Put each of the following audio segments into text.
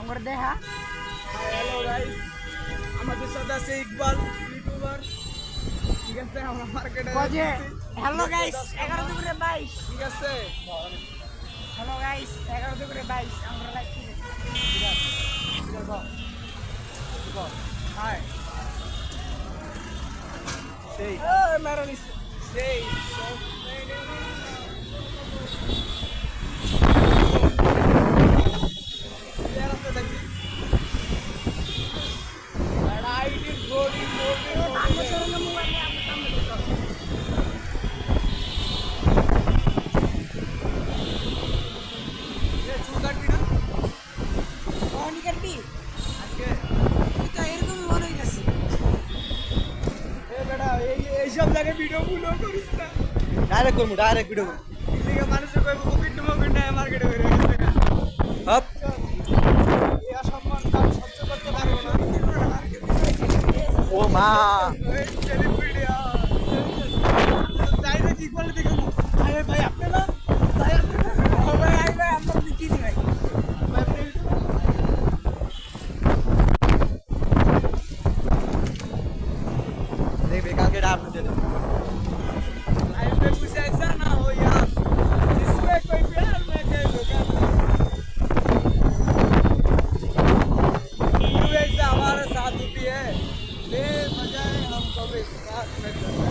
করে দেখা। Hello guys, আমাদের সাথে আছে ইকবাল ইউটিউবার। ঠিক আছে, আমরা মার্কেটে বাজে হ্যালো গাইস 11 দুপুরে 22। ঠিক আছে, হ্যালো গাইস 11 দুপুরে 22 আমরা লাইভ করি। হাই সেই মেরানিস সেই এইসব জায়গায় ভিডিও গুলো করিস না, ডাইরেক্ট করবো, ডাইরেক্ট ভিডিও করবো। এদিকে মানুষের কইব মুভিট না মার্কেটে বের হয়ে গেছে না। হপ এই অসম্মান কাজ সহ্য করতে পারবো না। ও মা এই সেলিব্রিটি তাই না, কি বলে দেখো আরে ভাই আপনি না, ভাই আপনি না, ও ভাই আইবে আমরা কি দিই ভাই। ভাই আপনি দেখবে কালকে ডাব দিয়ে দেবো। लाइफ में कुछ ऐसा ना हो यार जिसमें कोई प्यार में कहे धोखा तू ऐसा हमारे साथ होती है ले बजाए हम कभी साथ में चलते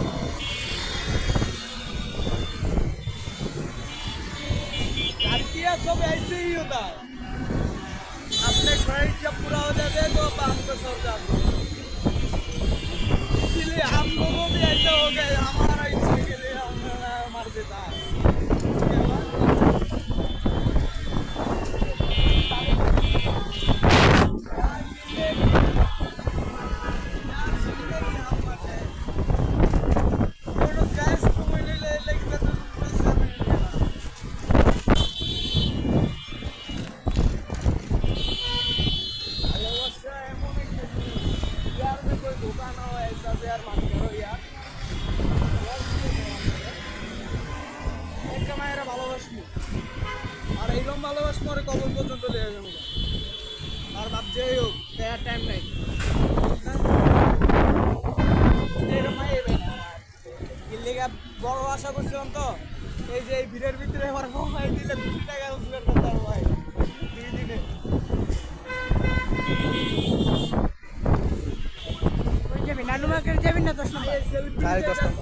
लड़कियां सब ऐसे ही होता है, अपने क्रेडिट जब पूरा हो जाते हैं तो हमको सब जाते हैं, इसीलिए हम लोगों भी ऐसा हो गए हमारा इच्छा के लिए हम मर देता है। उसके बाद আর এইরকম ভালোবাসা পরে কখন পর্যন্ত দেওয়া যাবে না। আর বাপ যেই হোক দেওয়ার টাইম নাই, বড় আশা করছিলাম তো এই যে এই ভিড়ের ভিতরে আমার মোবাইল দিলে 2 টাকা রোজগার করতে পারবো ভাই 2 দিনে। কই যাবি নানু মার্কেট যাবি না 10 নম্বর? সাড়ে 10 টাকা।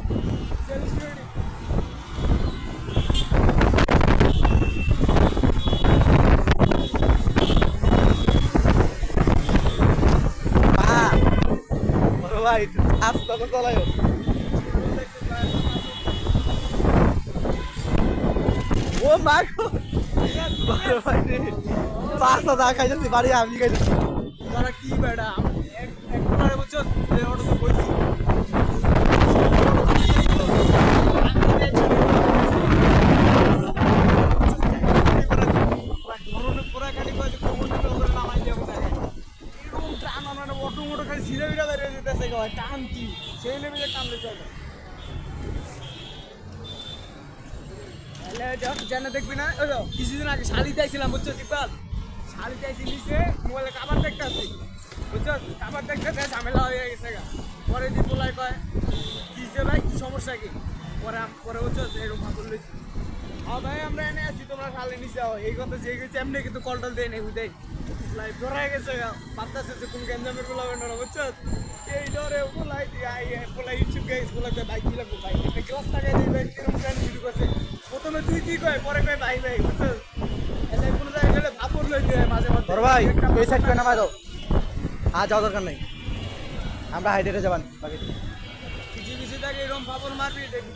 মা বড় ভাই আস্তে আস্তে চলায়। ও মা গো, বড় ভাই রে, 5,000 খাইতেছি বাড়ি, আমি খাইতেছি। তারা কি বেড়া একবারে বুঝছো ওটা তো বলছি টান কি সেই লেভেলে টানলে চলে জানা দেখবি না। ওই তো কিছুদিন আগে শাড়ি চাইছিলাম বুঝছো সিপাল, শাড়ি চাইছি নিচে মোবাইলে কাবার দেখতে আসি বুঝছো, কাবার দেখতে ঝামেলা হয়ে গেছে গা। পরে দিন বলাই কয় কিসে ভাই কি সমস্যা কি, পরে বুঝছো এরকম ভাবল লইছি। হ্যাঁ ভাই আমরা এনে আছি তোমরা শাড়ি নিচে আও, এই কথা যে গেছে এমনি কিন্তু কলটল দেয় নেই বুঝাই লাইভ ধরা গেছে গা, বাতাসে যে কোন গেঞ্জামের গুলো বেন্ডরা বুঝছো এই ডরে বলাই দিয়ে বলাই ইউটিউব গাইস বলাতে ভাই কি লাগবে ভাই একটা গ্লাস লাগাই দিবে এরকম প্ল্যান ভিডিও করছে। প্রথমে তুই কি কয় পরে কয় ভাই ভাই বুঝছো, এলে কোন জায়গায় গেলে ভাবর লইতে হয় মাঝে মাঝে। বড় ভাই এই সাইড করে নামাই দাও, আর যাওয়ার দরকার নাই, আমরা হাইডেটে যাবান বাকি। কিছু কিছু জায়গায় এরকম ভাবর মারবি দেখবি